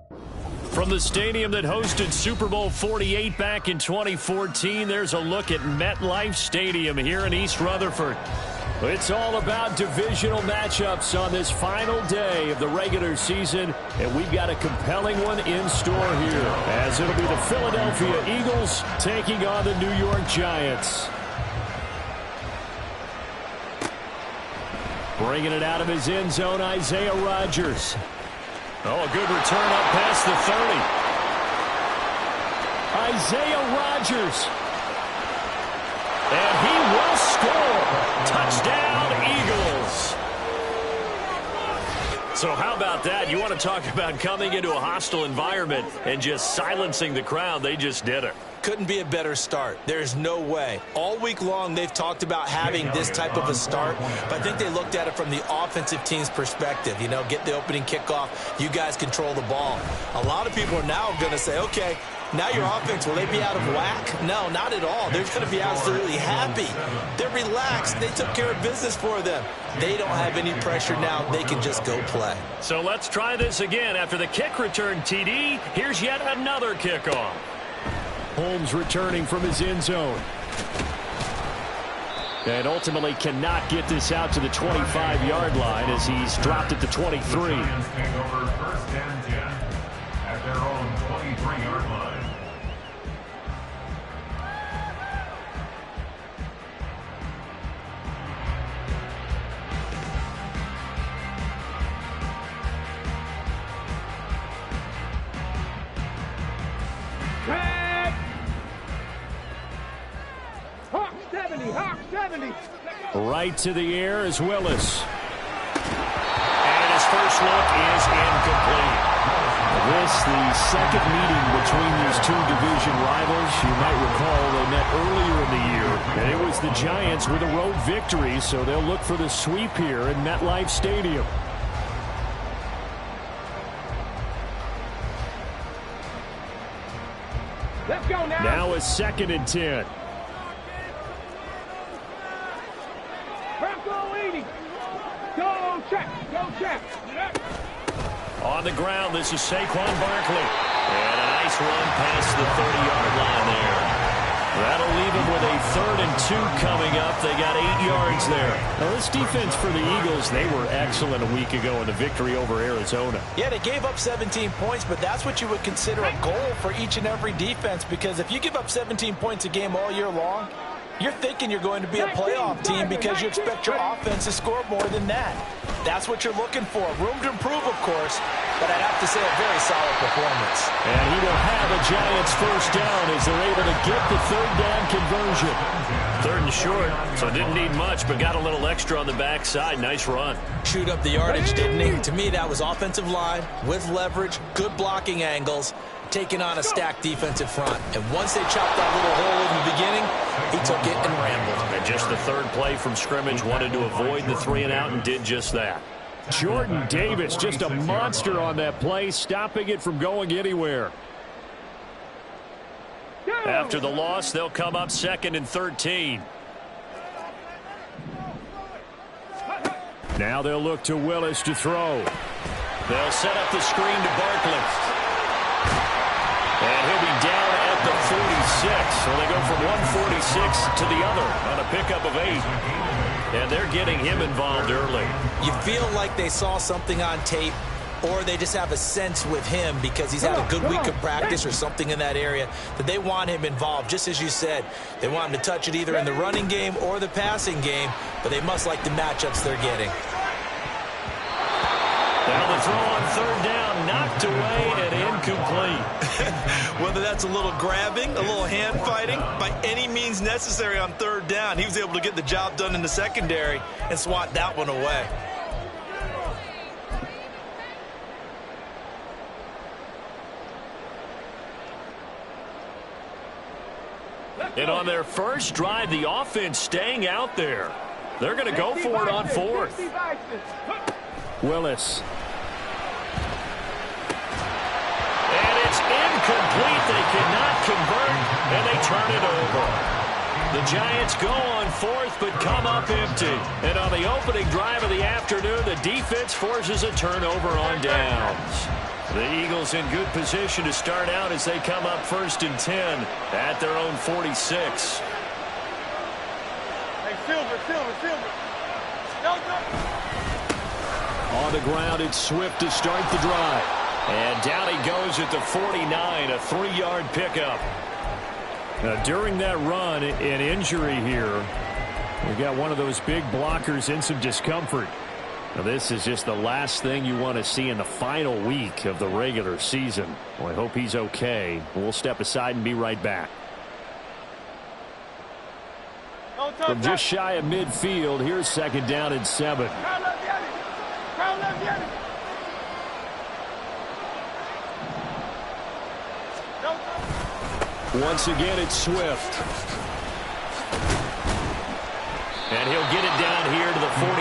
From the stadium that hosted Super Bowl 48 back in 2014, there's a look at MetLife Stadium here in East Rutherford. It's all about divisional matchups on this final day of the regular season, and we've got a compelling one in store here, as it'll be the Philadelphia Eagles taking on the New York Giants. Bringing it out of his end zone, Isaiah Rodgers. Oh, a good return up past the 30. Isaiah Rodgers. And he will score. Touchdown, Eagles. So how about that? You want to talk about coming into a hostile environment and just silencing the crowd. They just did it. Couldn't be a better start. There's no way. All week long, they've talked about having this type of a start, but I think they looked at it from the offensive team's perspective. You know, get the opening kickoff. You guys control the ball. A lot of people are now going to say, okay, now your offense, will they be out of whack? No, not at all. They're going to be absolutely happy. They're relaxed. They took care of business for them. They don't have any pressure now. They can just go play. So let's try this again. After the kick return TD, here's yet another kickoff. Holmes returning from his end zone. And ultimately cannot get this out to the 25-yard line as he's dropped at the 23. First and 10 at their own 23-yard line. Right to the air is Willis. And his first look is incomplete. This, the second meeting between these two division rivals. You might recall they met earlier in the year, and it was the Giants with a road victory, so they'll look for the sweep here in MetLife Stadium. Let's go now. Now a 2nd and 10. Go check. On the ground, this is Saquon Barkley. And a nice run past the 30-yard line there. That'll leave him with a 3rd and 2 coming up. They got 8 yards there. Now, this defense for the Eagles, they were excellent a week ago in the victory over Arizona. Yeah, they gave up 17 points, but that's what you would consider a goal for each and every defense, because if you give up 17 points a game all year long, you're thinking you're going to be a playoff team because you expect your offense to score more than that. That's what you're looking for. Room to improve, of course, but I'd have to say a very solid performance. And he will have a Giants first down as they're able to get the 3rd down conversion. 3rd and short, so didn't need much, but got a little extra on the backside. Nice run. Chewed up the yardage, didn't he? To me, that was offensive line with leverage, good blocking angles, taking on a stacked defensive front. And once they chopped that little hole in the beginning, he took it and rambled. And just the 3rd play from scrimmage, wanted to avoid the 3 and out and did just that. Jordan Davis, just a monster on that play, stopping it from going anywhere. After the loss, they'll come up 2nd and 13. Now they'll look to Willis to throw. They'll set up the screen to Barkley. And he'll be down at the 46. So they go from 146 to the other on a pickup of 8. And they're getting him involved early. You feel like they saw something on tape, or they just have a sense with him because he's had a good week of practice or something in that area that they want him involved. Just as you said, they want him to touch it either in the running game or the passing game, but they must like the matchups they're getting. Now the throw on 3rd down, knocked away and incomplete. Whether that's a little grabbing, a little hand fighting, by any means necessary on 3rd down, he was able to get the job done in the secondary and swat that one away. And on their first drive, the offense staying out there. They're going to go for it on 4th. Willis. And it's incomplete. They cannot convert, and they turn it over. The Giants go on fourth, but come up empty. And on the opening drive of the afternoon, the defense forces a turnover on downs. The Eagles in good position to start out as they come up 1st and 10 at their own 46. Hey, Silver. On the ground, it's Swift to start the drive. And down he goes at the 49, a 3-yard pickup. Now, during that run, an injury here. We've got one of those big blockers in some discomfort. Now, this is just the last thing you want to see in the final week of the regular season. Well, I hope he's okay. We'll step aside and be right back. From just shy of midfield, here's 2nd down and 7. Once again, it's Swift. And he'll get it down here to the 43.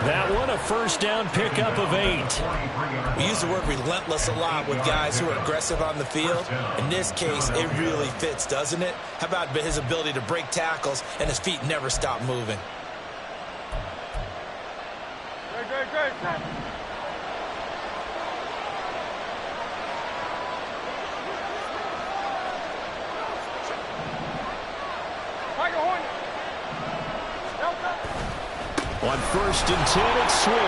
That one, a 1st down pickup of 8. We use the word relentless a lot with guys who are aggressive on the field. In this case, it really fits, doesn't it? How about his ability to break tackles and his feet never stop moving? Great. On 1st and 10, it's Swift.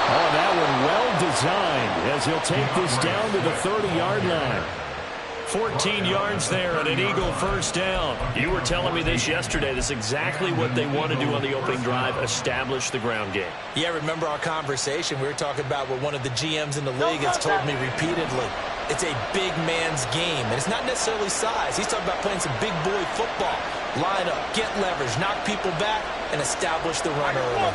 Oh, that one well designed as he'll take this down to the 30-yard line. 14 yards there and an Eagle 1st down. You were telling me this yesterday. This is exactly what they want to do on the opening drive, establish the ground game. Yeah, remember our conversation? We were talking about what one of the GMs in the league has told me repeatedly. It's a big man's game, and it's not necessarily size. He's talking about playing some big boy football. Line up, get leverage, knock people back, and establish the run early.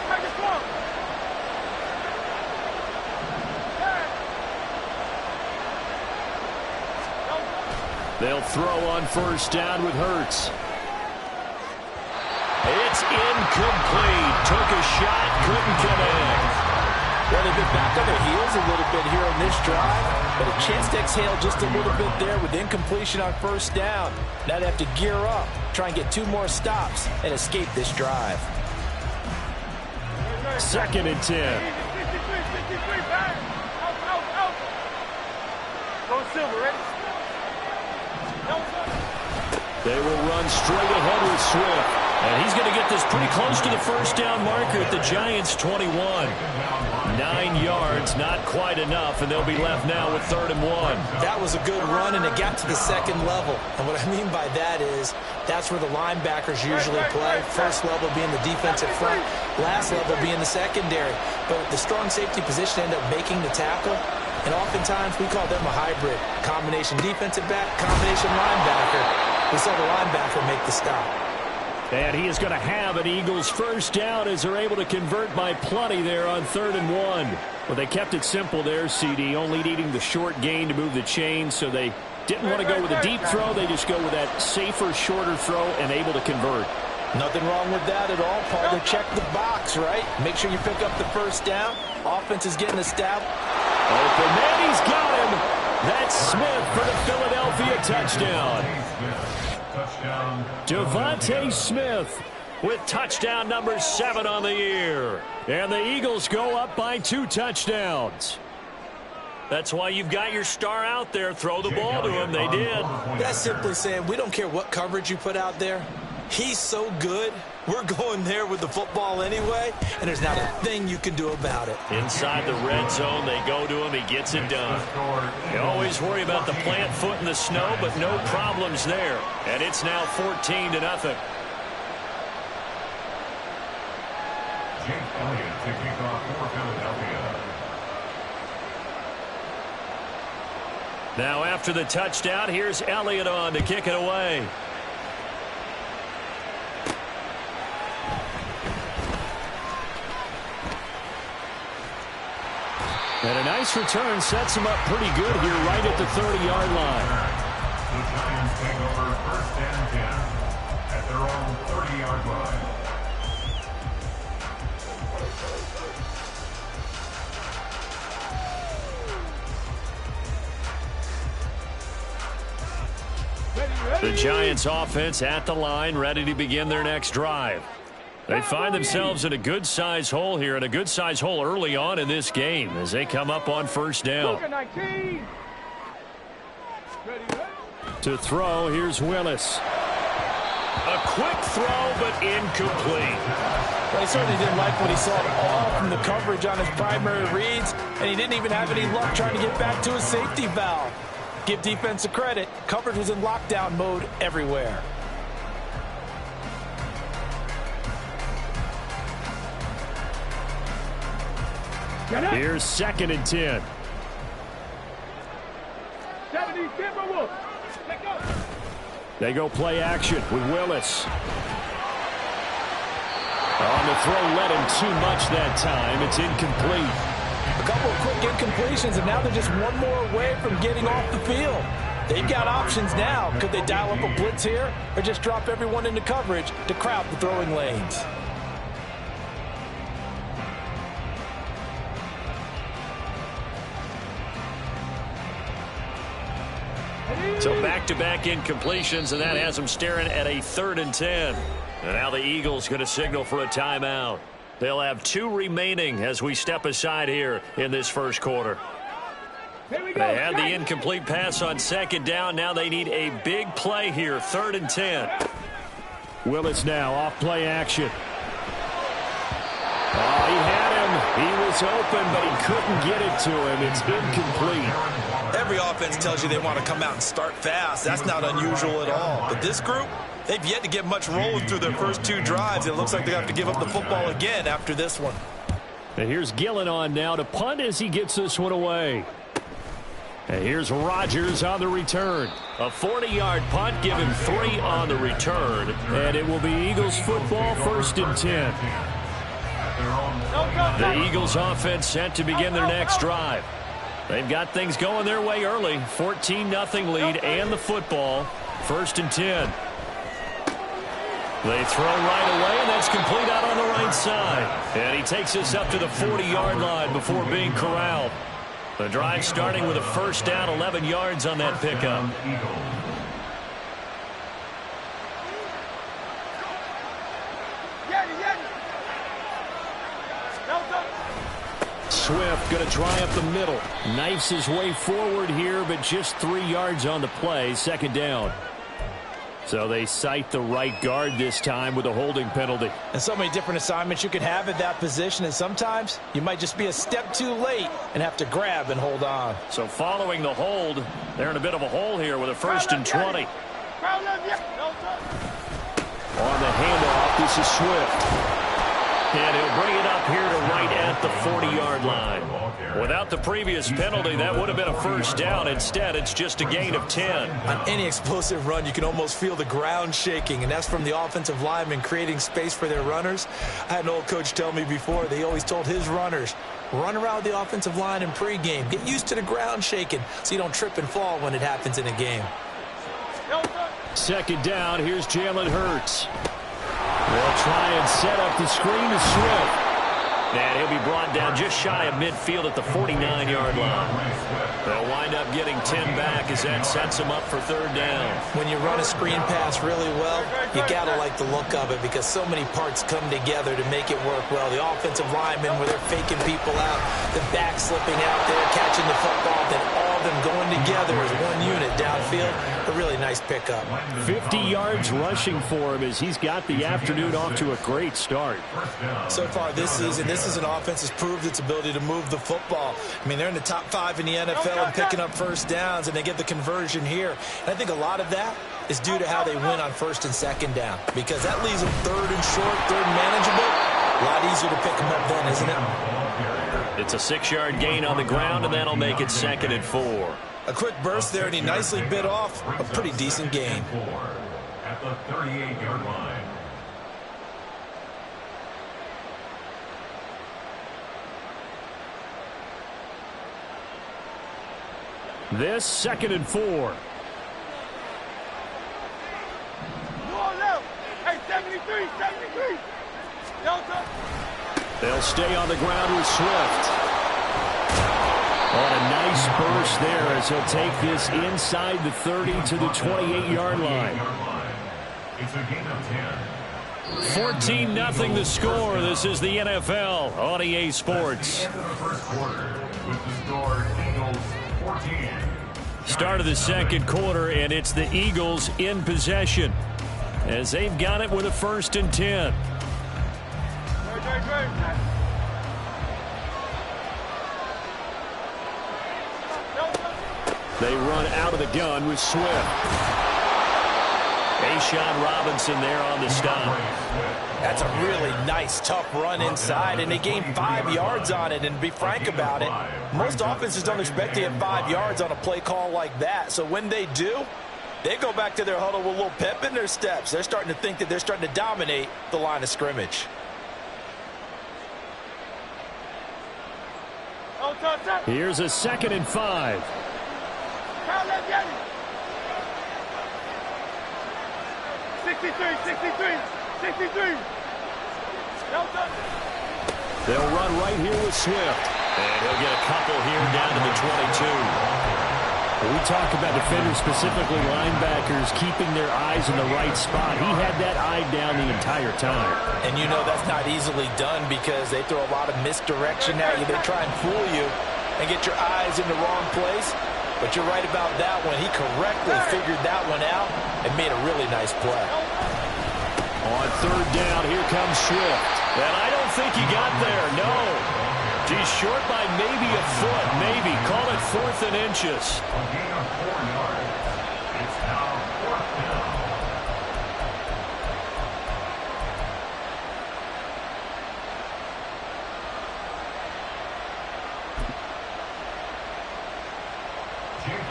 They'll throw on 1st down with Hurts. It's incomplete. Took a shot, couldn't connect. Well, they've been back on their heels a little bit here on this drive, but a chance to exhale just a little bit there with incompletion on 1st down. Now they have to gear up, try and get 2 more stops, and escape this drive. 2nd and 10. Go Silver, ready? They will run straight ahead with Swift. And he's going to get this pretty close to the 1st down marker at the Giants' 21. 9 yards, not quite enough, and they'll be left now with 3rd and 1. That was a good run, and it got to the 2nd level. And what I mean by that is that's where the linebackers usually play. 1st level being the defensive front, last level being the secondary. But the strong safety position ended up making the tackle. And oftentimes we call them a hybrid. Combination defensive back, combination linebacker. We saw the linebacker make the stop. And he is going to have an Eagles 1st down as they're able to convert by plenty there on 3rd and 1. Well, they kept it simple there, CD, only needing the short gain to move the chains, so they didn't want to go with a deep throw. They just go with that safer, shorter throw and able to convert. Nothing wrong with that at all, partner. Check the box, right? Make sure you pick up the 1st down. Offense is getting established. Open man, he's got him. That's Smith for the Philadelphia touchdown. Devontae Smith with touchdown number 7 on the year. And the Eagles go up by 2 touchdowns. That's why you've got your star out there. Throw the ball to him. They did. That's simply saying we don't care what coverage you put out there. He's so good. We're going there with the football anyway, and there's not a thing you can do about it. Inside the red zone, they go to him. He gets it done. You always worry about the plant foot in the snow, but no problems there. And it's now 14-0. Jake Elliott to kick off for Philadelphia. Now after the touchdown, here's Elliott on to kick it away. And a nice return sets him up pretty good here right at the 30-yard line. The Giants take over 1st and 10 at their own 30-yard line. Ready, The Giants offense at the line, ready to begin their next drive. They find themselves in a good-size hole here, and a good-size hole early on in this game as they come up on first down. To throw, here's Willis. A quick throw, but incomplete. Well, he certainly didn't like what he saw all from the coverage on his primary reads, and he didn't even have any luck trying to get back to his safety valve. Give defense a credit. Coverage was in lockdown mode everywhere. Here's 2nd and 10. They go play action with Willis. On the throw, led him too much that time. It's incomplete. A couple of quick incompletions, and now they're just one more away from getting off the field. They've got options now. Could they dial up a blitz here or just drop everyone into coverage to crowd the throwing lanes? So back-to-back incompletions, and that has them staring at a 3rd and 10. And now the Eagles going to signal for a timeout. They'll have 2 remaining as we step aside here in this first quarter. They had the incomplete pass on 2nd down. Now they need a big play here, 3rd and 10. Willis now off play action. Oh, he had him. He was open, but he couldn't get it to him. It's incomplete. Every offense tells you they want to come out and start fast. That's not unusual at all. But this group, they've yet to get much rolling through their first 2 drives. It looks like they have to give up the football again after this one. And here's Gillen on now to punt as he gets this one away. And here's Rodgers on the return. A 40-yard punt, give him 3 on the return. And it will be Eagles football, 1st and 10. The Eagles offense set to begin their next drive. They've got things going their way early. 14-0 lead and the football. 1st and 10. They throw right away, and that's complete out on the right side. And he takes us up to the 40-yard line before being corralled. The drive starting with a first down, 11 yards on that pickup. Swift going to try up the middle. Knifes his way forward here, but just 3 yards on the play. 2nd down. So they cite the right guard this time with a holding penalty. And so many different assignments you could have at that position, and sometimes you might just be a step too late and have to grab and hold on. So following the hold, they're in a bit of a hole here with a 1st and 20. On the handoff, this is Swift. And he'll bring it up here to right at the 40-yard line. Without the previous penalty, that would have been a first down. Instead, it's just a gain of 10. On any explosive run, you can almost feel the ground shaking, and that's from the offensive linemen creating space for their runners. I had an old coach tell me before, they always told his runners, run around the offensive line in pregame. Get used to the ground shaking so you don't trip and fall when it happens in a game. 2nd down, here's Jalen Hurts. They'll try and set up the screen to Swift. And he'll be brought down just shy of midfield at the 49-yard line. They'll wind up getting 10 back as that sets them up for 3rd down. When you run a screen pass really well, you got to like the look of it because so many parts come together to make it work well. The offensive linemen, where they're faking people out, the back slipping out there, catching the football, then all of them going together as one unit downfield. A really nice pickup. 50 yards rushing for him as he's got the afternoon off to a great start. So far this season, this is an offense that's proved its ability to move the football. I mean, they're in the top 5 in the NFL and picking up first downs, and they get the conversion here. And I think a lot of that is due to how they win on 1st and 2nd down, because that leaves them 3rd and short, 3rd and manageable. A lot easier to pick them up then, isn't it? It's a 6-yard gain on the ground, and that'll make it 2nd and 4. A quick burst there, and he nicely bit off a pretty decent gain. At the 38-yard line. This 2nd and 4. Hey, 73. Delta. They'll stay on the ground with Swift. On a nice burst there as he'll take this inside the 30 to the 28-yard line. It's a gain of 10. 14-0 the score. This is the NFL on EA Sports. At the end of the first quarter with the score Eagles 14. Start of the second quarter, and it's the Eagles in possession as they've got it with a 1st and 10. They run out of the gun with Swift. A'Shawn Robinson there on the stop. That's a really nice, tough run inside, and they gained 5 yards on it. And to be frank about it, most offenses don't expect to get 5 yards on a play call like that. So when they do, they go back to their huddle with a little pep in their steps. They're starting to think that they're starting to dominate the line of scrimmage. Here's a 2nd and 5. 63. They'll run right here with Swift. And he'll get a couple here down to the 22. When we talk about defenders, specifically linebackers, keeping their eyes in the right spot, he had that eye down the entire time. And you know that's not easily done because they throw a lot of misdirection at you. They try and fool you and get your eyes in the wrong place. But you're right about that one. He correctly figured that one out and made a really nice play. On 3rd down, here comes Swift. And I don't think he got there, no. He's short by maybe a foot, maybe. Call it 4th and inches. A gain of 4 yards. It's now 4th down.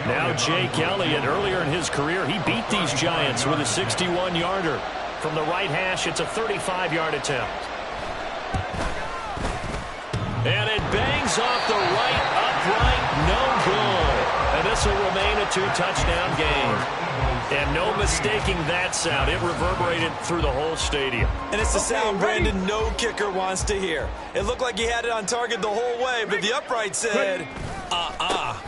Now Jake Elliott, earlier in his career, he beat these Giants with a 61-yarder. From the right hash, it's a 35-yard attempt. And it bangs off the right upright, no good. And this will remain a 2-touchdown game. And no mistaking that sound. It reverberated through the whole stadium. And it's the sound Brandon no kicker wants to hear. It looked like he had it on target the whole way, but the upright said,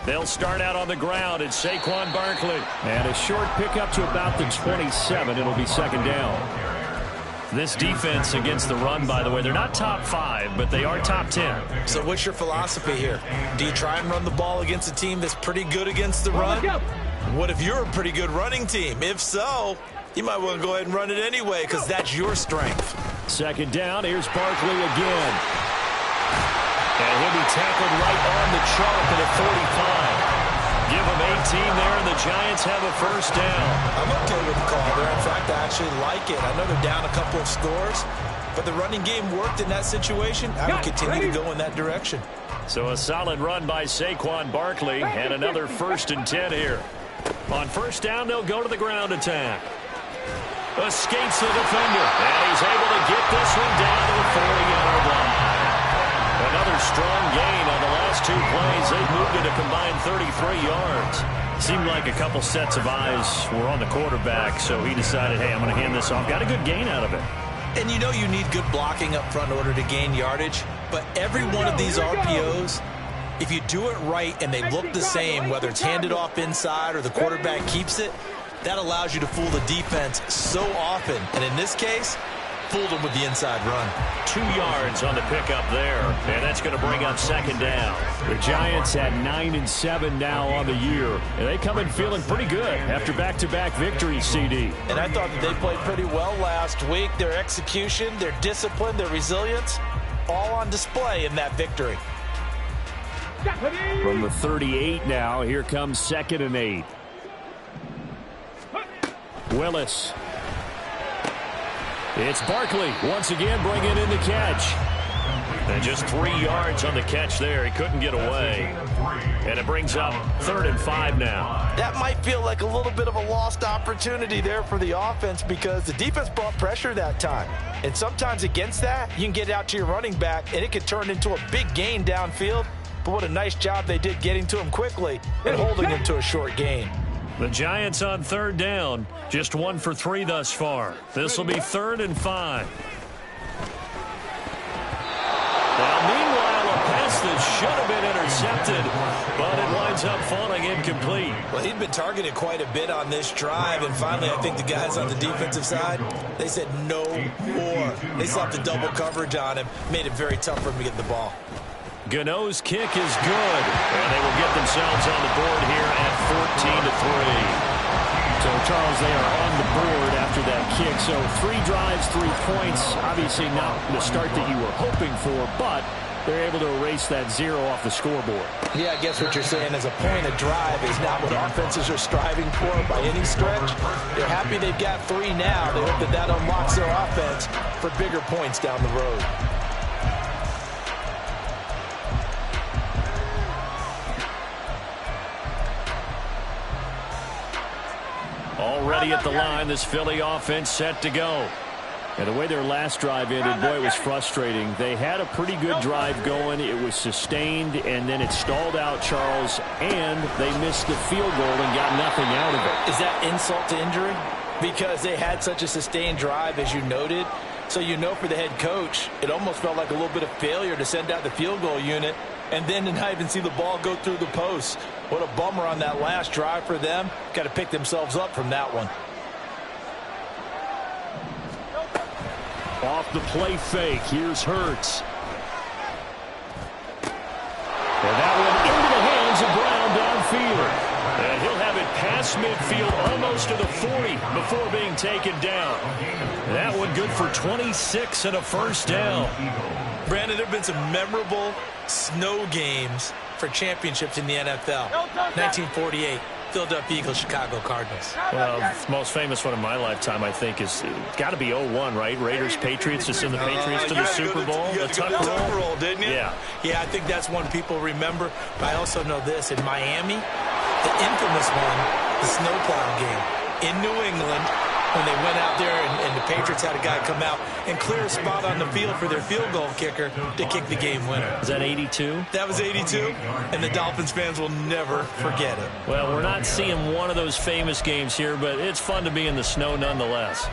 They'll start out on the ground. It's Saquon Barkley. And a short pickup to about the 27. It'll be 2nd down. This defense against the run, by the way, they're not top 5, but they are top 10. So what's your philosophy here? Do you try and run the ball against a team that's pretty good against the run? What if you're a pretty good running team? If so, you might want to go ahead and run it anyway because that's your strength. 2nd down. Here's Barkley again. And he'll be tackled right on the chalk at a 45. Give him 18 there, and the Giants have a 1st down. I'm okay with the call there. In fact, I actually like it. I know they're down a couple of scores, but the running game worked in that situation. I would continue to go in that direction. So a solid run by Saquon Barkley, and another 1st and 10 here. On 1st down, they'll go to the ground attack. Escapes the defender, and he's able to get this one down to the 40-yard line. Another strong gain on the last 2 plays. They've moved it a combined 33 yards. Seemed like a couple sets of eyes were on the quarterback, so he decided, hey, I'm going to hand this off. Got a good gain out of it. And you know you need good blocking up front in order to gain yardage, but every one of these RPOs, if you do it right and they look the same, whether it's handed off inside or the quarterback keeps it, that allows you to fool the defense so often. And in this case, fooled them with the inside run. 2 yards on the pickup there, and that's going to bring up 2nd down. The Giants at 9-7 now on the year, and they come in feeling pretty good after back-to-back victories, CD. And I thought that they played pretty well last week. Their execution, their discipline, their resilience, all on display in that victory. From the 38 now, here comes 2nd and 8. Willis. It's Barkley once again bringing in the catch. And just 3 yards on the catch there. He couldn't get away. And it brings up 3rd and 5 now. That might feel like a little bit of a lost opportunity there for the offense because the defense brought pressure that time. And sometimes against that, you can get out to your running back, and it could turn into a big gain downfield. But what a nice job they did getting to him quickly and holding him to a short gain. The Giants on 3rd down, just 1 for 3 thus far. This will be 3rd and 5. Now, meanwhile, a pass that should have been intercepted ends up falling incomplete. Well, he'd been targeted quite a bit on this drive, and finally I think the guys on the defensive side, they said no more. They slapped the double coverage on him, made it very tough for him to get the ball. Gano's kick is good, and they will get themselves on the board here at 14-3. So, Charles, they are on the board after that kick. So 3 drives, 3 points. Obviously not the start that you were hoping for, but they're able to erase that 0 off the scoreboard. Yeah, I guess what you're saying is a point of drive is not what offenses are striving for by any stretch. They're happy they've got 3 now. They hope that that unlocks their offense for bigger points down the road. Already at the line, this Philly offense set to go. And the way their last drive ended, boy, it was frustrating. They had a pretty good drive going. It was sustained, and then it stalled out, Charles, and they missed the field goal and got nothing out of it. Is that insult to injury? Because they had such a sustained drive, as you noted. So you know for the head coach, it almost felt like a little bit of failure to send out the field goal unit and then to not even see the ball go through the post. What a bummer on that last drive for them. Got to pick themselves up from that one. Off the play fake, here's Hurts. And that one into the hands of Brown downfield. And he'll have it past midfield almost to the 40 before being taken down. That one good for 26 and a first down. Brandon, there have been some memorable snow games for championships in the NFL. 1948, Philadelphia Eagles, Chicago Cardinals. Well, the most famous one in my lifetime, I think, is got to be 01, right? Raiders, Patriots, to send the Patriots to the Super Bowl. The tuck roll, didn't you? Yeah. Yeah, I think that's one people remember. But I also know this. In Miami, the infamous one, the snowplow game in New England, when they went out there and the Patriots had a guy come out and clear a spot on the field for their field goal kicker to kick the game winner. Is that 82? That was 82, and the Dolphins fans will never forget it. Well, we're not seeing one of those famous games here, but it's fun to be in the snow nonetheless.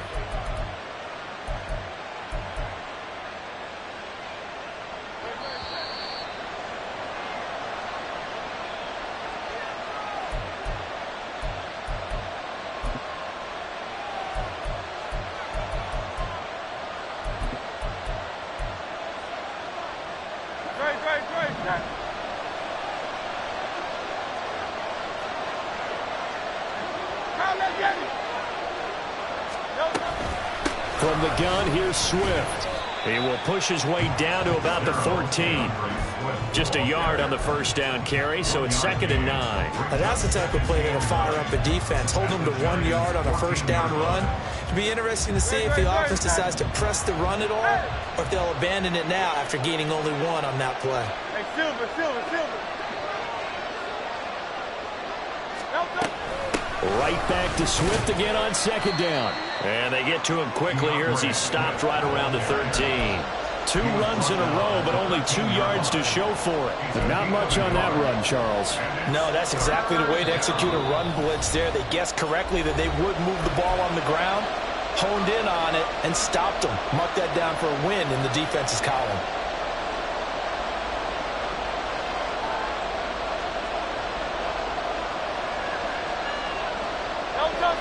From the gun, here's Swift. He will push his way down to about the 14. Just a yard on the first down carry, so it's 2nd and 9. Now that's the type of play that'll fire up a defense. Hold them to 1 yard on a first down run. It'll be interesting to see if the offense decides to press the run at all, or if they'll abandon it now after gaining only 1 on that play. Hey, Silver. Right back to Swift again on 2nd down. And they get to him quickly here as he stopped right around the 13. 2 runs in a row, but only 2 yards to show for it. Not much on that run, Charles. No, that's exactly the way to execute a run blitz there. They guessed correctly that they would move the ball on the ground, honed in on it, and stopped them. Mark that down for a win in the defense's column.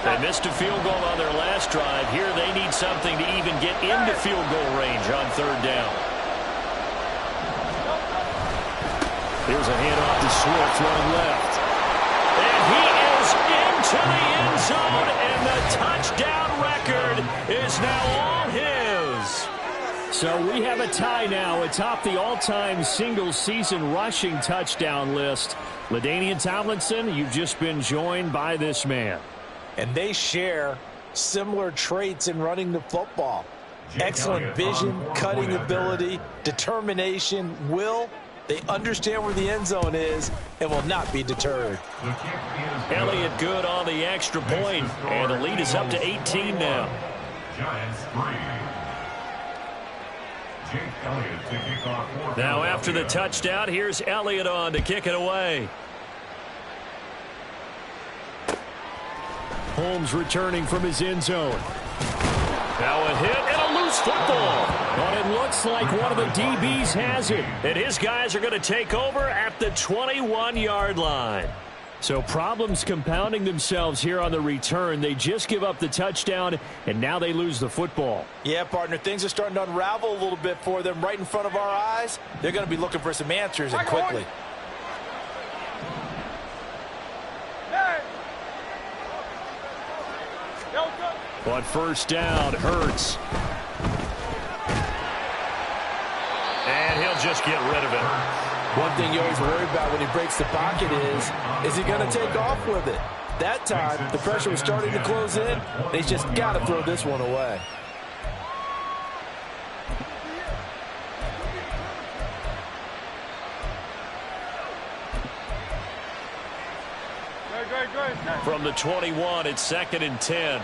They missed a field goal on their last drive. Here they need something to even get into field goal range on 3rd down. Here's a handoff to Swift running left. And he is into the end zone, and the touchdown record is now all his. So we have a tie now atop the all-time single-season rushing touchdown list. LaDainian Tomlinson, you've just been joined by this man. And they share similar traits in running the football. Excellent vision, cutting ability, determination, will. They understand where the end zone is and will not be deterred. Elliott good on the extra point, and the lead is up to 18 now. Giants 3. Jake Elliott to kick off. Now after the touchdown, here's Elliott on to kick it away. Holmes returning from his end zone. Now a hit and a loose football. But it looks like one of the DBs has it. And his guys are going to take over at the 21-yard line. So problems compounding themselves here on the return. They just give up the touchdown, and now they lose the football. Yeah, partner, things are starting to unravel a little bit for them right in front of our eyes. They're going to be looking for some answers, and quickly. On first down, Hurts. And he'll just get rid of it. One thing you always worry about when he breaks the pocket is he going to take off with it? That time, the pressure was starting to close in. They just got to throw this one away. From the 21, it's 2nd and 10.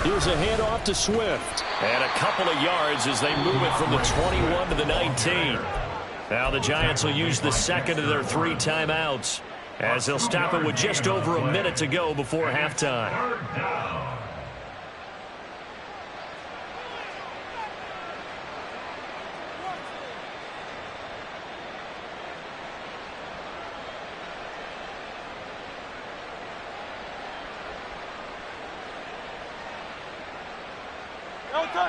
Here's a handoff to Swift. And a couple of yards as they move it from the 21 to the 19. Now the Giants will use the second of their 3 timeouts as they'll stop it with just over a minute to go before halftime.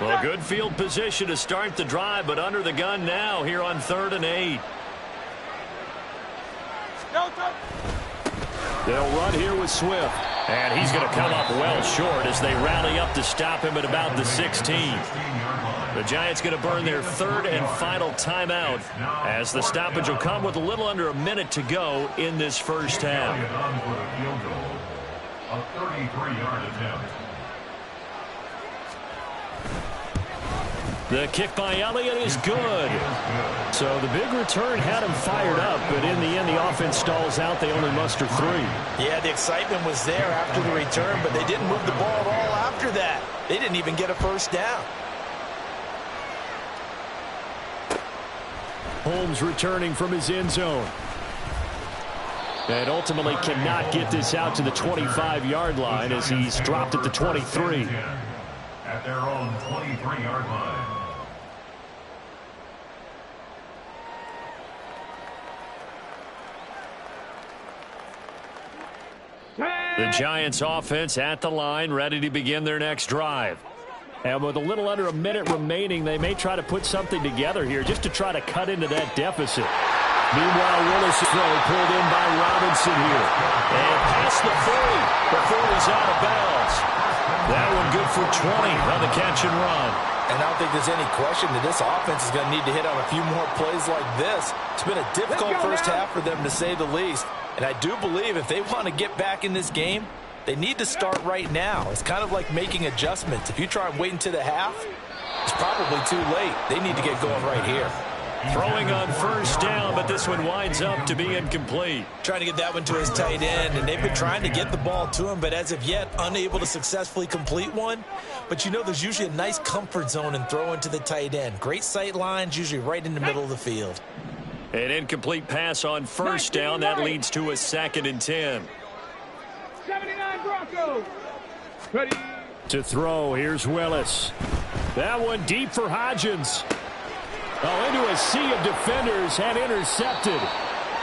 Well, good field position to start the drive, but under the gun now here on 3rd and 8. They'll run here with Swift. And he's going to come up well short as they rally up to stop him at about the 16. The Giants going to burn their 3rd and final timeout as the stoppage will come with a little under a minute to go in this first half. A 33-yard attempt. The kick by Elliott is good. So the big return had him fired up, but in the end the offense stalls out. They only muster 3. Yeah, the excitement was there after the return, but they didn't move the ball at all after that. They didn't even get a first down. Holmes returning from his end zone. And ultimately cannot get this out to the 25-yard line as he's dropped at the 23. At their own 23-yard line. The Giants offense at the line, ready to begin their next drive. And with a little under a minute remaining, they may try to put something together here just to try to cut into that deficit. Meanwhile, Willis' throw pulled in by Robinson here. And past the 40 before he's out of bounds. That one good for 20 on the catch and run. And I don't think there's any question that this offense is going to need to hit on a few more plays like this. It's been a difficult first half for them, to say the least. And I do believe if they want to get back in this game, they need to start right now. It's kind of like making adjustments. If you try and wait until the half, it's probably too late. They need to get going right here. Throwing on first down, but this one winds up to be incomplete. Trying to get that one to his tight end, and they've been trying to get the ball to him, but as of yet, unable to successfully complete one. But you know, there's usually a nice comfort zone in throwing to the tight end. Great sight lines, usually right in the middle of the field. An incomplete pass on first down. That leads to a 2nd and 10. 79 Broncos. Ready. To throw, here's Willis. That one deep for Hodgins. Oh, into a sea of defenders and intercepted.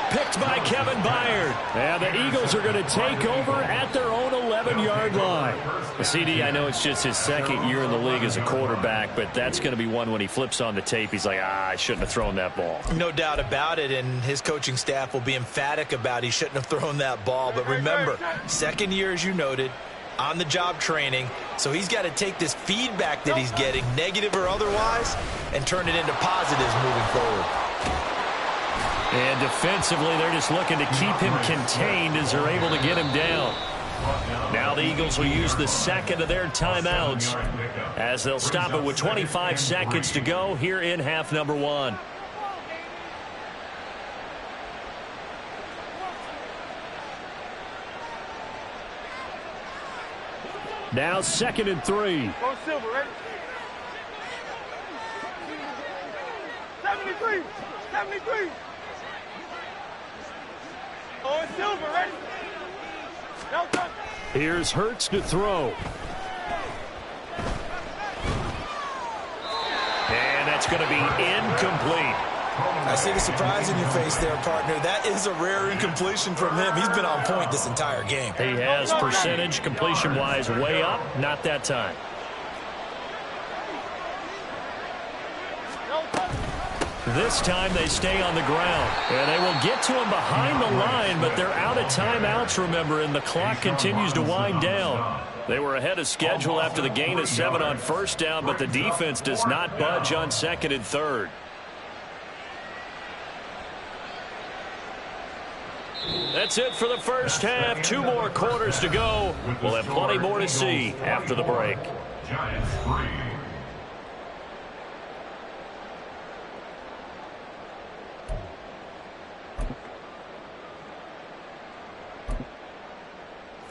Picked by Kevin Byard. And the Eagles are going to take over at their own 11-yard line. CD, I know it's just his 2nd year in the league as a quarterback, but that's going to be one when he flips on the tape. He's like, I shouldn't have thrown that ball. No doubt about it, and his coaching staff will be emphatic about he shouldn't have thrown that ball. But remember, 2nd year, as you noted, on-the-job training, so he's got to take this feedback that he's getting, negative or otherwise, and turn it into positives moving forward. And defensively, they're just looking to keep him contained as they're able to get him down. Now the Eagles will use the 2nd of their timeouts as they'll stop it with 25 seconds to go here in half number 1. Now 2nd and 3. Go Silver, ready? 73. 73. Oh, it's Silver, ready? Here's Hurts to throw. that's going to be incomplete. I see the surprise in your face there, partner. That is a rare incompletion from him. He's been on point this entire game. He has percentage completion-wise way up, not that time. This time they stay on the ground, and they will get to him behind the line, but they're out of timeouts, remember, and the clock continues to wind down. They were ahead of schedule after the gain of 7 on first down, but the defense does not budge on second and third. That's it for the first half. 2 more quarters to go. We'll have plenty more to see after the break. Giants 3.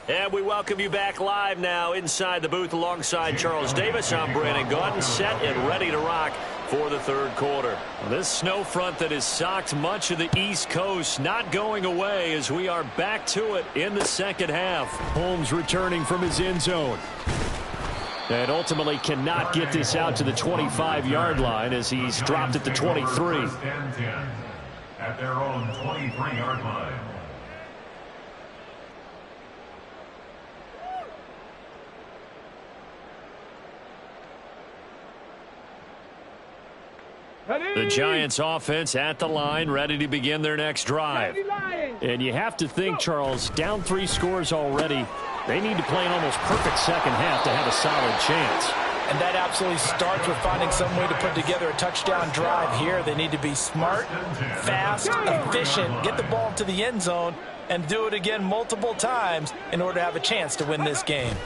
And we welcome you back live now inside the booth alongside Charles Davis. I'm Brandon Gaudin, set and ready to rock for the third quarter. This snow front that has socked much of the East Coast not going away as we are back to it in the second half. Holmes returning from his end zone. And ultimately cannot get this out to the 25-yard line as he's dropped at the 23. First and 10 at their own 23-yard line. The Giants offense at the line, ready to begin their next drive. And you have to think, Charles, down 3 scores already. They need to play an almost perfect second half to have a solid chance. And that absolutely starts with finding some way to put together a touchdown drive here. They need to be smart, fast, efficient, get the ball to the end zone, and do it again multiple times in order to have a chance to win this game.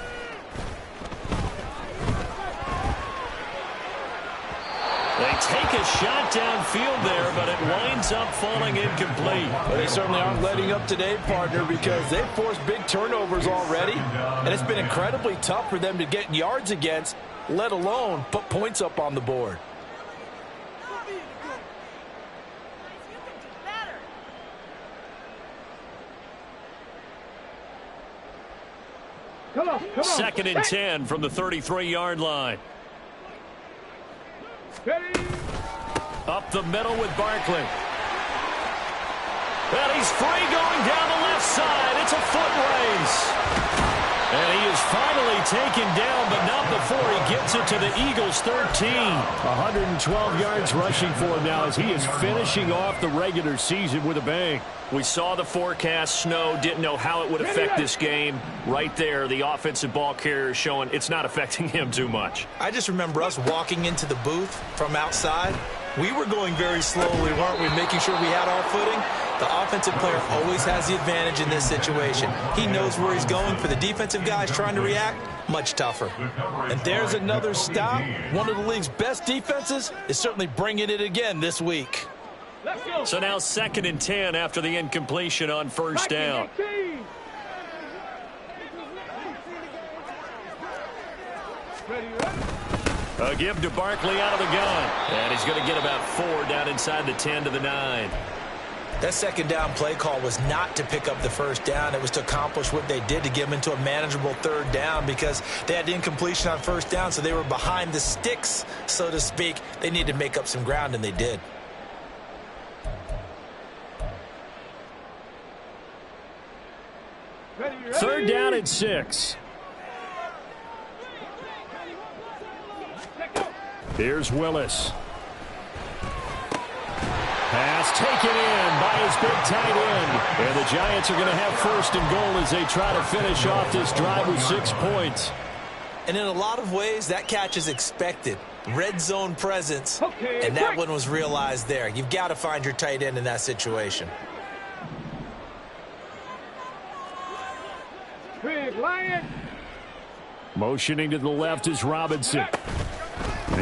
They take a shot downfield there, but it winds up falling incomplete. Well, they certainly aren't letting up today, partner, because they've forced big turnovers already, and it's been incredibly tough for them to get yards against, let alone put points up on the board. Come on. Second and 10 from the 33-yard line. Ready. Up the middle with Barkley. And he's free going down the left side. It's a foot race. And he is finally taken down, but not before he gets it to the Eagles' 13. 112 yards rushing for him now as he is finishing off the regular season with a bang. We saw the forecast snow, didn't know how it would affect this game. Right there, the offensive ball carrier showing it's not affecting him too much. I just remember us walking into the booth from outside. We were going very slowly, weren't we, making sure we had our footing? The offensive player always has the advantage in this situation. He knows where he's going. For the defensive guys trying to react, much tougher. And there's another stop. One of the league's best defenses is certainly bringing it again this week. Let's go. So now second and 10 after the incompletion on first down. A give to Barkley out of the gun. And he's going to get about 4 down inside the 10 to the 9. That second down play call was not to pick up the first down. It was to accomplish what they did to get them into a manageable third down because they had incompletion on first down, so they were behind the sticks, so to speak. They needed to make up some ground, and they did. Third down and 6. Here's Willis. Pass taken in by his big tight end. And the Giants are going to have first and goal as they try to finish off this drive with 6 points. And in a lot of ways, that catch is expected. Red zone presence, and that one was realized there. You've got to find your tight end in that situation. Big Lion. Motioning to the left is Robinson.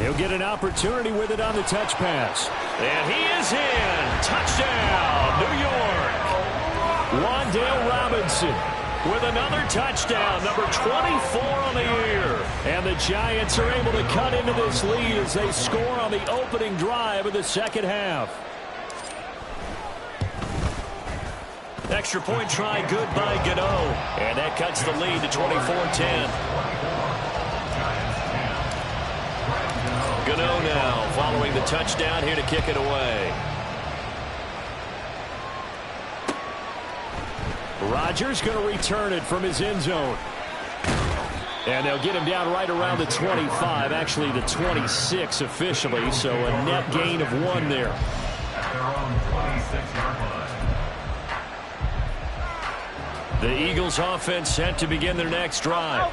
He'll get an opportunity with it on the touch pass. And he is in. Touchdown, New York. Wan'Dale Robinson with another touchdown, number 24 on the year. And the Giants are able to cut into this lead as they score on the opening drive of the second half. Extra point try good by Gano. And that cuts the lead to 24-10. Gano now following the touchdown here to kick it away. Rodgers going to return it from his end zone. And they'll get him down right around the 25, actually the 26 officially, so a net gain of 1 there. At their own 26-yard line. The Eagles offense set to begin their next drive.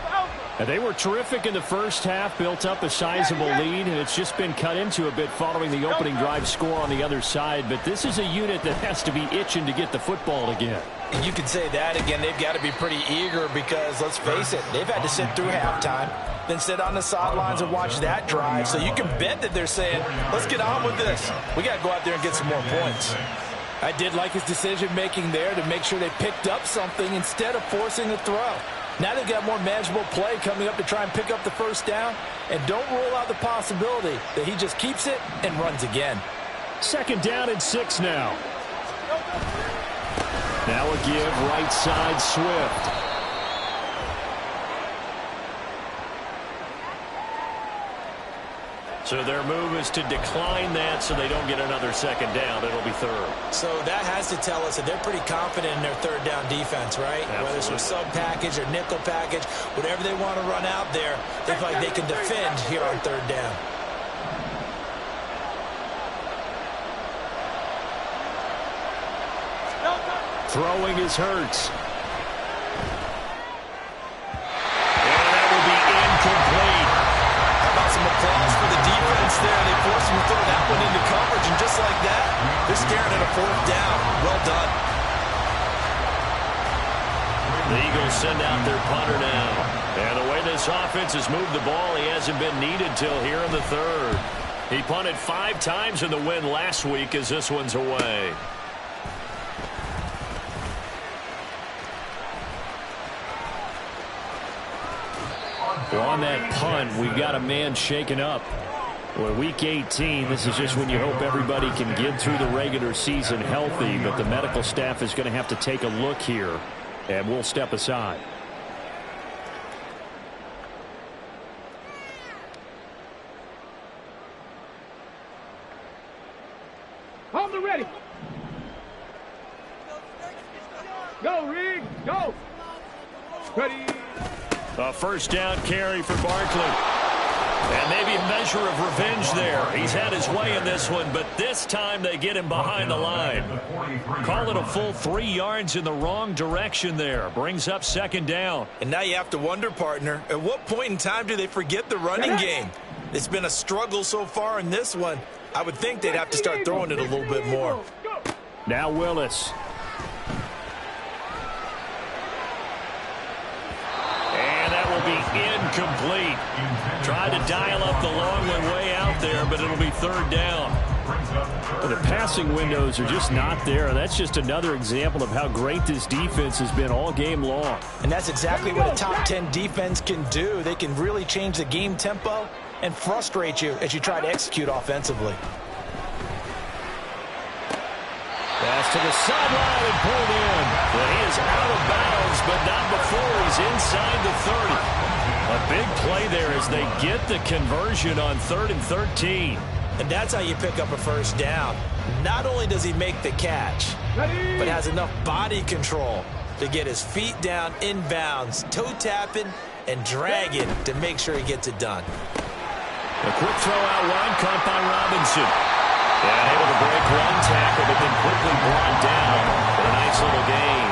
And they were terrific in the first half, built up a sizable lead, and it's just been cut into a bit following the opening drive score on the other side. But this is a unit that has to be itching to get the football again. And you can say that again. They've got to be pretty eager because, let's face it, they've had to sit through halftime, then sit on the sidelines and watch that drive. So you can bet that they're saying, let's get on with this. We got to go out there and get some more points. I did like his decision-making there to make sure they picked up something instead of forcing a throw. Now they've got more manageable play coming up to try and pick up the first down. And don't rule out the possibility that he just keeps it and runs again. 2nd down and 6 now. Now a give right side Swift. So their move is to decline that so they don't get another 2nd down. It'll be 3rd. So that has to tell us that they're pretty confident in their 3rd down defense, right? Absolutely. Whether it's from sub package or nickel package, whatever they want to run out there, they feel like they can defend here on 3rd down. Throwing is Hurts. And that will be incomplete. How about some applause for the defense there? They forced him to throw that one into coverage, and just like that, they're staring at a 4th down. Well done. The Eagles send out their punter now. And the way this offense has moved the ball, he hasn't been needed till here in the 3rd. He punted 5 times in the win last week as this one's away. Well, on that punt, we've got a man shaken up. Well, week 18, this is just when you hope everybody can get through the regular season healthy, but the medical staff is going to have to take a look here, and we'll step aside. Hold the ready. Go, Rig. Go. Ready. A 1st down carry for Barkley. And maybe a measure of revenge there. He's had his way in this one, but this time they get him behind the line. Call it a full 3 yards in the wrong direction there. Brings up 2nd down. And now you have to wonder, partner, at what point in time do they forget the running game? It's been a struggle so far in this one. I would think they'd have to start throwing it a little bit more. Now Willis. And that will be incomplete. Tried to dial up the long one way out there, but it'll be 3rd down. But the passing windows are just not there. That's just another example of how great this defense has been all game long. And that's exactly what a top 10 defense can do. They can really change the game tempo and frustrate you as you try to execute offensively. Pass to the sideline and pulled in. Well, he is out of bounds, but not before he's inside the 30. A big play there as they get the conversion on 3rd and 13. And that's how you pick up a 1st down. Not only does he make the catch, but has enough body control to get his feet down inbounds, toe tapping and dragging to make sure he gets it done. A quick throw out wide caught by Robinson. And able to break 1 tackle, but then quickly brought down for a nice little gain.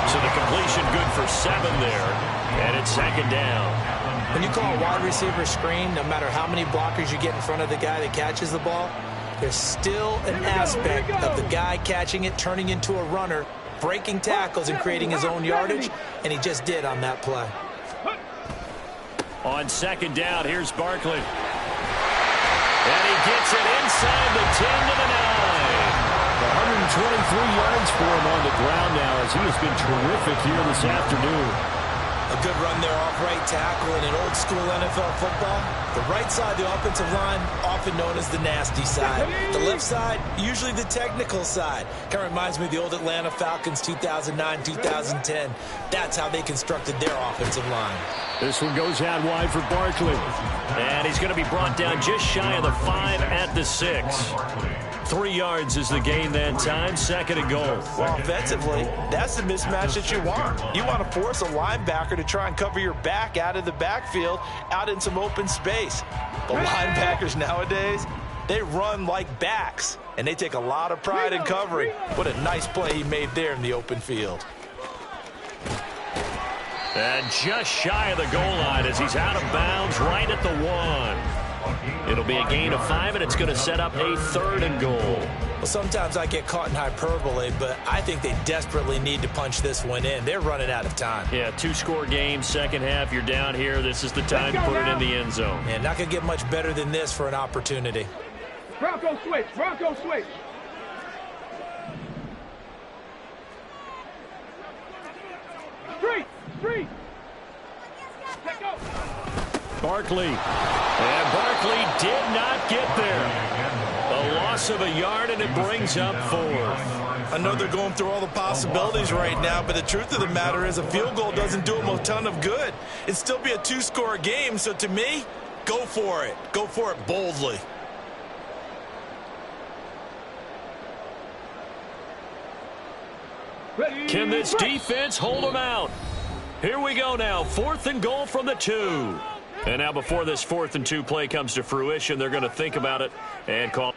So the completion good for 7 there. And it's 2nd down. When you call a wide receiver screen, no matter how many blockers you get in front of the guy that catches the ball, there's still an aspect of the guy catching it, turning into a runner, breaking tackles and creating his own yardage, and he just did on that play. On 2nd down, here's Barkley. And he gets it inside the 10 to the 9. 123 yards for him on the ground now as he has been terrific here this afternoon. A good run there off right tackle in an old school NFL football. The right side, the offensive line, often known as the nasty side. The left side, usually the technical side. Kind of reminds me of the old Atlanta Falcons 2009, 2010. That's how they constructed their offensive line. This one goes out wide for Barkley. And he's going to be brought down just shy of the 5 at the 6. 3 yards is the gain that time, 2nd and goal. Well, offensively, that's the mismatch that you want. You want to force a linebacker to try and cover your back out of the backfield, out in some open space. The linebackers nowadays, they run like backs, and they take a lot of pride in covering. What a nice play he made there in the open field. And just shy of the goal line as he's out of bounds right at the 1. It'll be a gain of 5, and it's going to set up a 3rd and goal. Well, sometimes I get caught in hyperbole, but I think they desperately need to punch this one in. They're running out of time. Yeah, 2-score game, second half. You're down here. This is the time to put it in the end zone. And not going to get much better than this for an opportunity. Bronco switch. Bronco switch. Street. Street. Let go. Barkley. And Barkley did not get there. A loss of a yard, and it brings up 4th. I know they're going through all the possibilities right now, but the truth of the matter is a field goal doesn't do them a ton of good. It'd still be a 2-score game, so to me, go for it. Go for it boldly. Can this defense hold them out? Here we go now. 4th and goal from the 2. And now before this 4th and 2 play comes to fruition, they're going to think about it and call.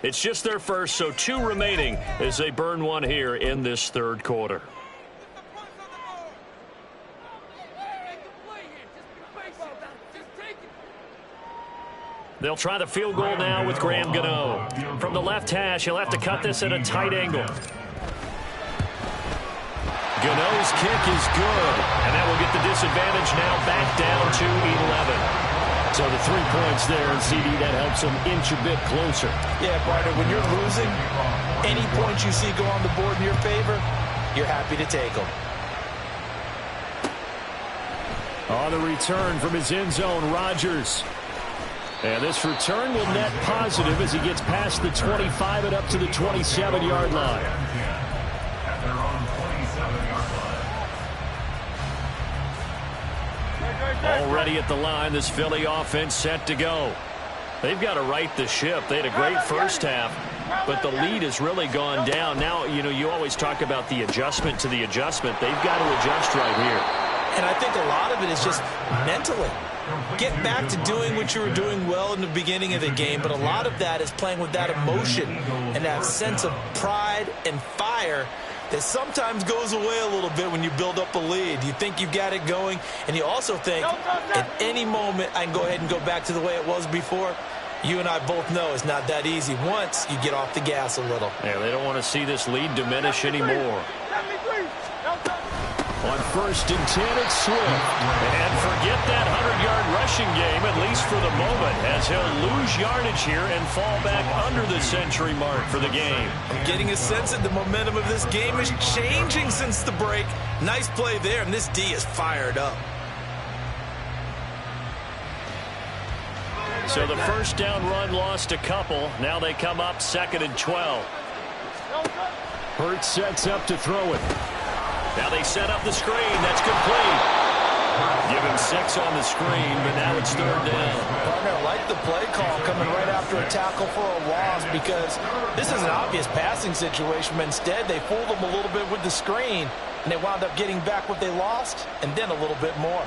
It's just their first, so 2 remaining as they burn one here in this 3rd quarter. They'll try the field goal now with Graham Gano. From the left hash, he'll have to cut this at a tight angle. Gano's kick is good, and that will get the disadvantage now back down to 11. So the 3 points there, and CD, that helps them inch a bit closer. Yeah, partner, when you're losing, any points you see go on the board in your favor, you're happy to take them. On the return from his end zone, Rodgers. And this return will net positive as he gets past the 25 and up to the 27-yard line. At their own 27-yard line. Already at the line, this Philly offense set to go. They've got to right the ship. They had a great first half, but the lead has really gone down. Now, you know, you always talk about the adjustment to the adjustment. They've got to adjust right here. And I think a lot of it is just mentally. Get back to doing what you were doing well in the beginning of the game, but a lot of that is playing with that emotion and that sense of pride and fire that sometimes goes away a little bit when you build up a lead. You think you've got it going, and you also think at any moment I can go ahead and go back to the way it was before. You and I both know it's not that easy once you get off the gas a little. Yeah, they don't want to see this lead diminish anymore. On 1st and 10, it's Swift. And forget that 100-yard rushing game, at least for the moment, as he'll lose yardage here and fall back under the century mark for the game. I'm getting a sense that the momentum of this game is changing since the break. Nice play there, and this D is fired up. So the first down run lost a couple. Now they come up 2nd and 12. Hurts sets up to throw it. Now they set up the screen. That's complete. Give him 6 on the screen, but now it's 3rd down. Partner, I like the play call coming right after a tackle for a loss, because this is an obvious passing situation, but instead they fooled them a little bit with the screen, and they wound up getting back what they lost, and then a little bit more.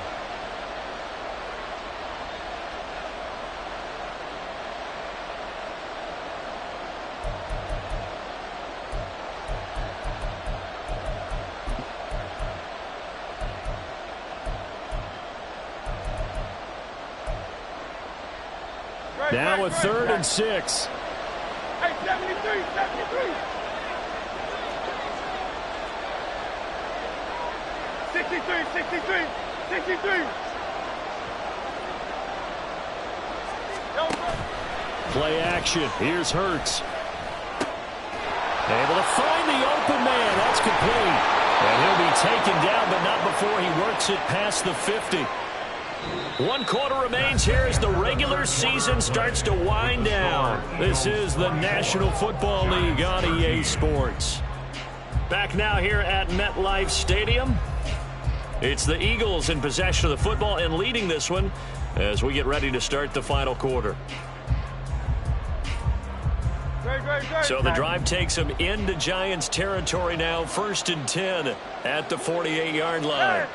Now a 3rd and 6. Hey, 73, 73. 63, 63, 63. Play action. Here's Hurts. Able to find the open man. That's complete. And he'll be taken down, but not before he works it past the 50. 1 quarter remains here as the regular season starts to wind down. This is the National Football League on EA Sports. Back now here at MetLife Stadium. It's the Eagles in possession of the football and leading this one as we get ready to start the final quarter. So the drive takes them into Giants territory now. 1st and 10 at the 48-yard line.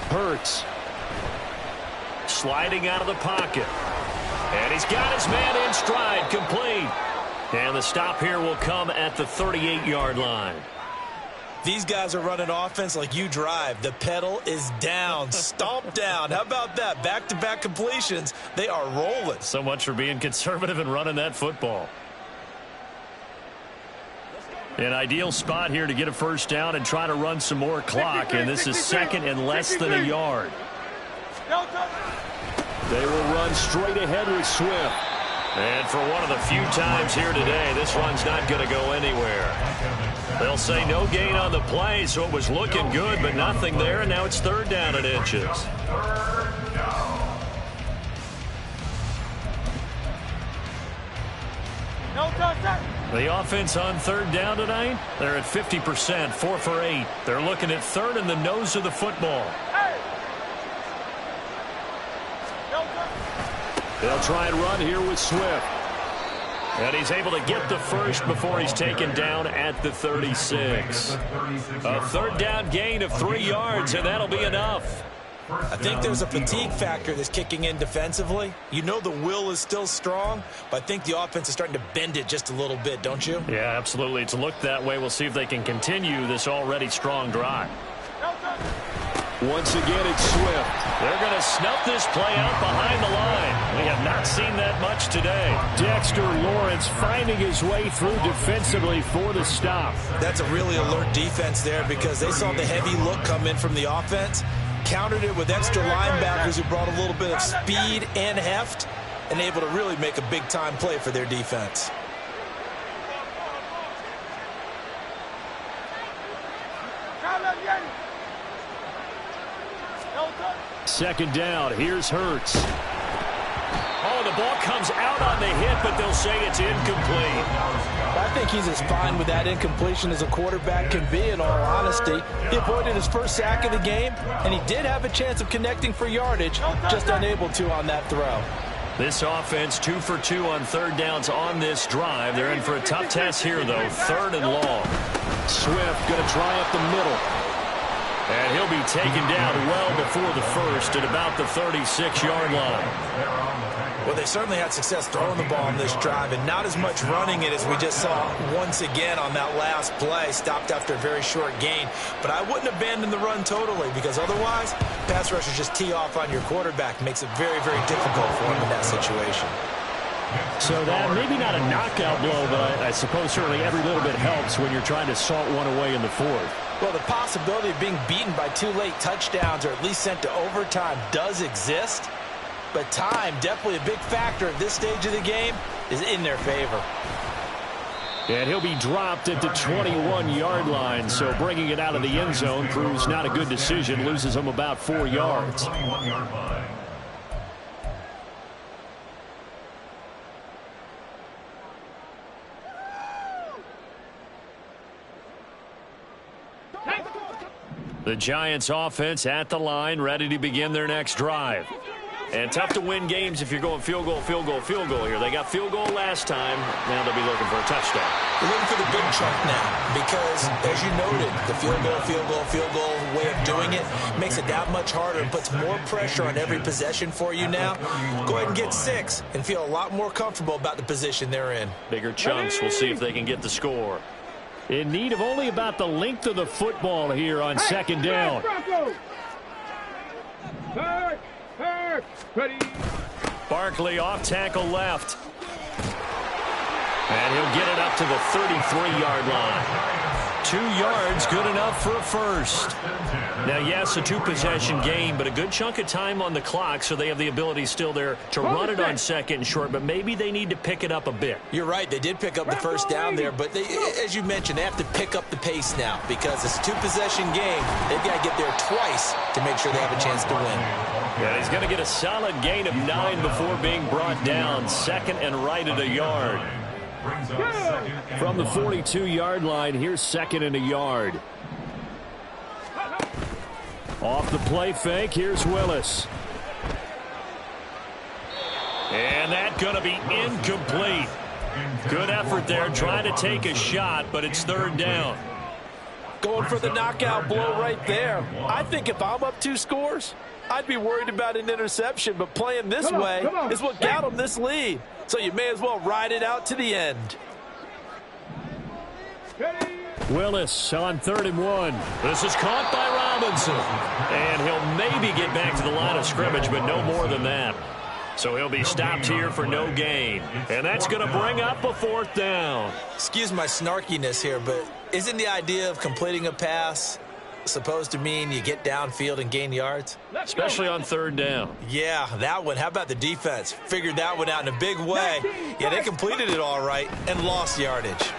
Hurts sliding out of the pocket. And he's got his man in stride, complete. And the stop here will come at the 38-yard line. These guys are running offense like you drive. The pedal is down, stomped down. How about that? Back-to-back completions. They are rolling. So much for being conservative and running that football. An ideal spot here to get a 1st down and try to run some more clock. And this is 2nd and less than a yard. They will run straight ahead with Swift. And for one of the few times here today, this run's not going to go anywhere. They'll say no gain on the play, so it was looking good, but nothing there, and now it's 3rd down and inches. The offense on 3rd down tonight, they're at 50%, 4 for 8. They're looking at 3rd in the nose of the football. They'll try and run here with Swift. And he's able to get the first before he's taken down at the 36. A 3rd down gain of 3 yards, and that'll be enough. I think there's a fatigue factor that's kicking in defensively. You know the will is still strong, but I think the offense is starting to bend it just a little bit, don't you? Yeah, absolutely. It's looked that way. We'll see if they can continue this already strong drive. Once again, it's Swift. They're going to snuff this play out behind the line. We have not seen that much today. Dexter Lawrence finding his way through defensively for the stop. That's a really alert defense there because they saw the heavy look come in from the offense, countered it with extra linebackers who brought a little bit of speed and heft, and able to really make a big-time play for their defense. Second down. Here's Hurts. Oh, the ball comes out on the hit, but they'll say it's incomplete. I think he's as fine with that incompletion as a quarterback can be, in all honesty. He avoided his first sack of the game, and he did have a chance of connecting for yardage, just unable to on that throw. This offense 2 for 2 on 3rd downs on this drive. They're in for a tough test here, though. 3rd and long. Swift going to try up the middle. And he'll be taken down well before the first at about the 36-yard line. Well, they certainly had success throwing the ball on this drive, and not as much running it as we just saw once again on that last play. Stopped after a very short gain. But I wouldn't abandon the run totally, because otherwise, pass rushers just tee off on your quarterback. Makes it very, very difficult for him in that situation. So that maybe not a knockout blow, but I suppose certainly every little bit helps when you're trying to salt one away in the 4th. Well, the possibility of being beaten by 2 late touchdowns or at least sent to overtime does exist. But time, definitely a big factor at this stage of the game, is in their favor. And he'll be dropped at the 21-yard line. So bringing it out of the end zone proves not a good decision. Loses him about 4 yards. The Giants offense at the line, ready to begin their next drive. And tough to win games if you're going field goal, field goal, field goal here. They got field goal last time. Now they'll be looking for a touchdown. They're looking for the big chunk now because, as you noted, the field goal, field goal, field goal way of doing it makes it that much harder and puts more pressure on every possession for you now. Go ahead and get 6 and feel a lot more comfortable about the position they're in. Bigger chunks. We'll see if they can get the score. In need of only about the length of the football here on second down. Barkley off tackle left. And he'll get it up to the 33-yard line. 2 yards, good enough for a first. Now, yes, a 2-possession game, but a good chunk of time on the clock, so they have the ability still there to run it on second and short, but maybe they need to pick it up a bit. You're right. They did pick up the first down there, but they, as you mentioned, they have to pick up the pace now because it's a 2-possession game. They've got to get there twice to make sure they have a chance to win. Yeah, he's going to get a solid gain of 9 before being brought down. Second and right at a yard. From the 42-yard line, here's second and a yard. Off the play fake, here's Willis. And that's going to be incomplete. Good effort there, trying to take a shot, but it's third down. Going for the knockout blow right there. I think if I'm up 2 scores, I'd be worried about an interception, but playing this way is what got them this lead. So you may as well ride it out to the end. Willis on 3rd and 1. This is caught by Robinson. And he'll maybe get back to the line of scrimmage, but no more than that. So he'll be stopped here for no gain. And that's going to bring up a 4th down. Excuse my snarkiness here, but isn't the idea of completing a pass supposed to mean you get downfield and gain yards? Especially on 3rd down. Yeah, that one. How about the defense? Figured that one out in a big way. Yeah, they completed it all right and lost yardage.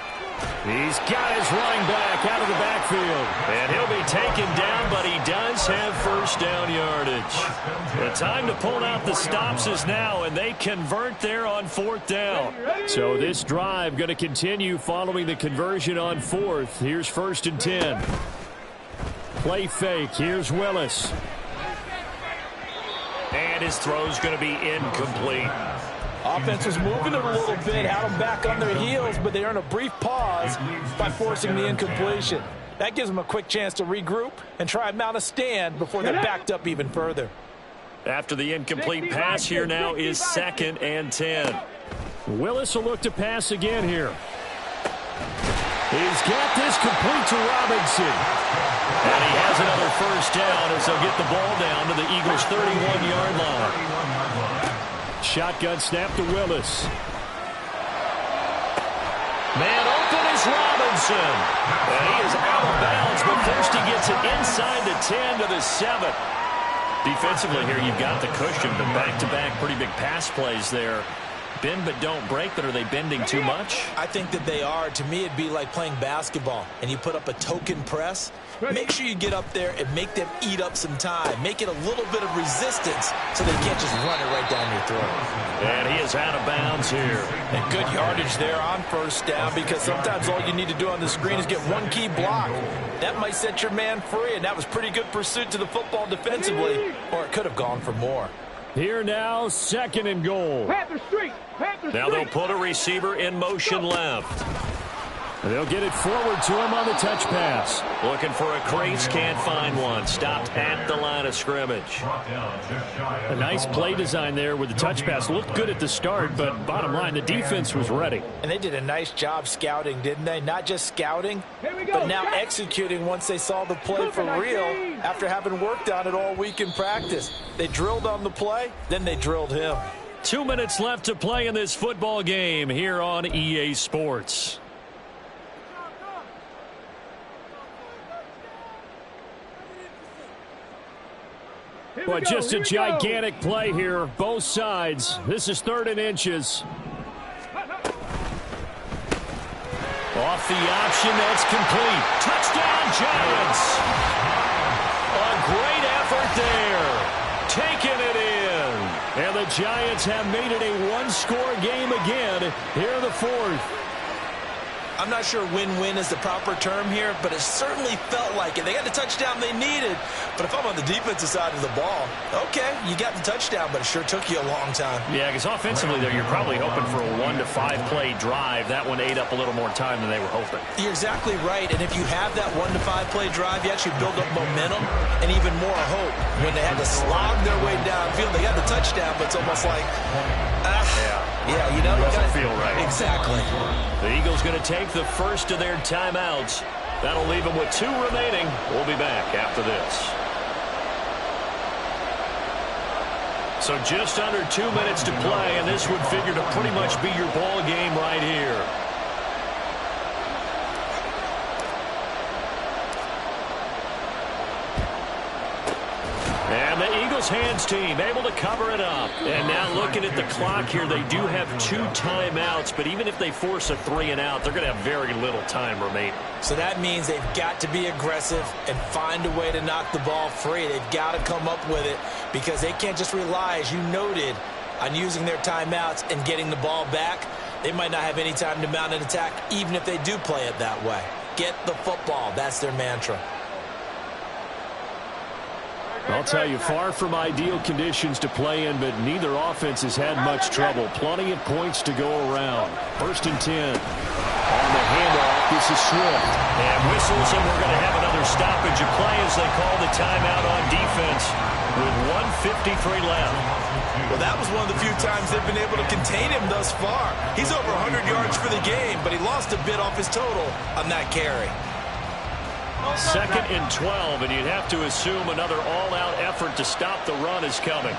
He's got his running back out of the backfield. And he'll be taken down, but he does have first down yardage. The time to pull out the stops is now, and they convert there on 4th down. So this drive going to continue following the conversion on 4th. Here's 1st and 10. Play fake. Here's Willis. And his throw's going to be incomplete. Offense was moving it a little bit, had them back on their heels, but they earn a brief pause by forcing the incompletion. That gives them a quick chance to regroup and try and mount a stand before they're backed up even further. After the incomplete pass, here now is 2nd and 10. Willis will look to pass again here. He's got this complete to Robinson. And he has another first down as they'll get the ball down to the Eagles' 31-yard line. Shotgun snap to Willis. Man open is Robinson. And he is out of bounds, but first he gets it inside the 10 to the 7. Defensively here, you've got the cushion, but back-to-back pretty big pass plays there. Bend but don't break, but are they bending too much? I think that they are. To me, it'd be like playing basketball, and you put up a token press. Make sure you get up there and make them eat up some time. Make it a little bit of resistance so they can't just run it right down your throat. And he is out of bounds here. And good yardage there on first down because sometimes all you need to do on the screen is get one key block. That might set your man free, and that was pretty good pursuit to the football defensively, or it could have gone for more. Here now, 2nd and goal. Now they'll put a receiver in motion left. They'll get it forward to him on the touch pass. Looking for a crease, can't find one. Stopped at the line of scrimmage. A nice play design there with the touch pass. Looked good at the start, but bottom line, the defense was ready. And they did a nice job scouting, didn't they? Not just scouting, but now executing once they saw the play for real after having worked on it all week in practice. They drilled on the play, then they drilled him. 2 minutes left to play in this football game here on EA Sports. Well, just a gigantic play here, both sides. This is 3rd and inches. Off the option, that's complete. Touchdown, Giants. A great effort there. Taking it in. And the Giants have made it a one-score game again here in the fourth. I'm not sure win-win is the proper term here, but it certainly felt like it. They got the touchdown they needed, but if I'm on the defensive side of the ball, okay, you got the touchdown, but it sure took you a long time. Yeah, because offensively, there, you're probably hoping for a 1 to 5 play drive. That one ate up a little more time than they were hoping. You're exactly right, and if you have that 1 to 5 play drive, you actually build up momentum and even more hope. When they had to slog their way downfield, they got the touchdown, but it's almost like, yeah, you know, it doesn't feel right. Exactly. The Eagles going to take the first of their timeouts. That'll leave them with 2 remaining. We'll be back after this. So just under 2 minutes to play, and this would figure to pretty much be your ball game right here. And the Eagles hands team able to cover it up. And now looking at the clock here, they do have 2 timeouts, but even if they force a 3 and out, they're going to have very little time remaining. So that means they've got to be aggressive and find a way to knock the ball free. They've got to come up with it because they can't just rely, as you noted, on using their timeouts and getting the ball back. They might not have any time to mount an attack, even if they do play it that way. Get the football. That's their mantra. I'll tell you, far from ideal conditions to play in, but neither offense has had much trouble. Plenty of points to go around. 1st and 10. On the handoff, this is Swift. And whistles, and we're going to have another stoppage of play as they call the timeout on defense with 1:53 left. Well, that was one of the few times they've been able to contain him thus far. He's over 100 yards for the game, but he lost a bit off his total on that carry. 2nd and 12, and you'd have to assume another all-out effort to stop the run is coming.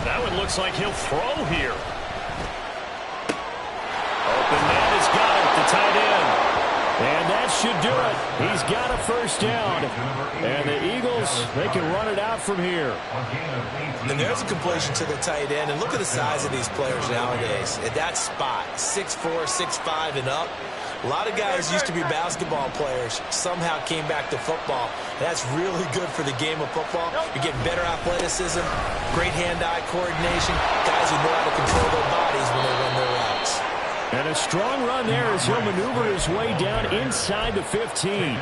That one looks like he'll throw here. Open man has got it, the tight end. And that should do it. He's got a first down. And the Eagles, they can run it out from here. And there's a completion to the tight end. And look at the size of these players nowadays. At that spot, 6'4", 6'5", and up. A lot of guys used to be basketball players, somehow came back to football. And that's really good for the game of football. You're getting better athleticism, great hand-eye coordination, guys who know how to control their bodies when they run their routes. And a strong run there as he'll maneuver his way down inside the 15.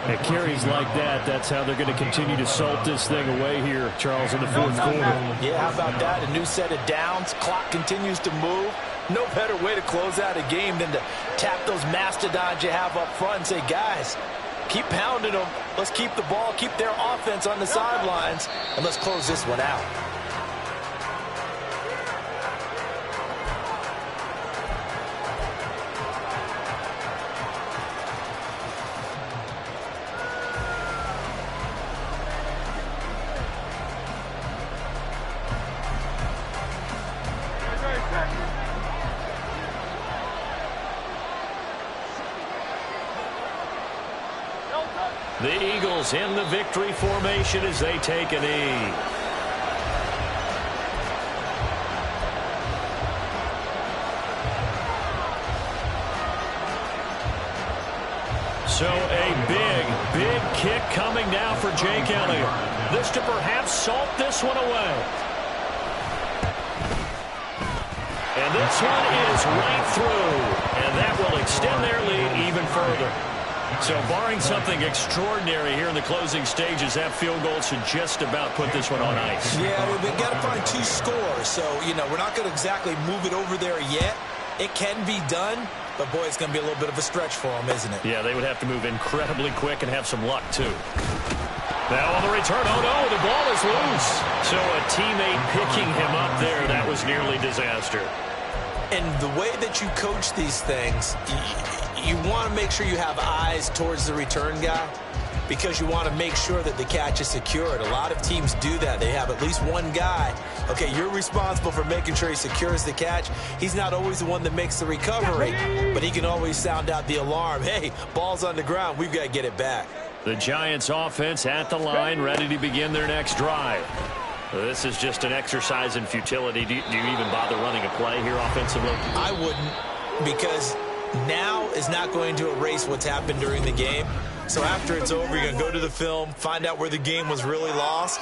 At carries like that, that's how they're going to continue to salt this thing away here, Charles, in the 4th quarter. Yeah, how about that? A new set of downs. Clock continues to move. No better way to close out a game than to tap those mastodons you have up front and say, guys, keep pounding them. Let's keep the ball, keep their offense on the sidelines, and let's close this one out. The Eagles in the victory formation as they take a knee. So a big kick coming now for Jake Elliott. This to perhaps salt this one away. And this one is right through. And that will extend their lead even further. So barring something extraordinary here in the closing stages, that field goal should just about put this one on ice. Yeah, we've got to find 2 scores. So, you know, we're not going to exactly move it over there yet. It can be done, but, boy, it's going to be a little bit of a stretch for them, isn't it? Yeah, they would have to move incredibly quick and have some luck, too. Now on the return, oh, no, the ball is loose. So a teammate picking him up there, that was nearly disaster. And the way that you coach these things, you want to make sure you have eyes towards the return guy because you want to make sure that the catch is secured. A lot of teams do that. They have at least one guy. Okay, you're responsible for making sure he secures the catch. He's not always the one that makes the recovery, but he can always sound out the alarm. Hey, ball's on the ground. We've got to get it back. The Giants offense at the line, ready to begin their next drive. This is just an exercise in futility. Do you even bother running a play here offensively? I wouldn't, because now is not going to erase what's happened during the game. So after it's over, you're going to go to the film, find out where the game was really lost,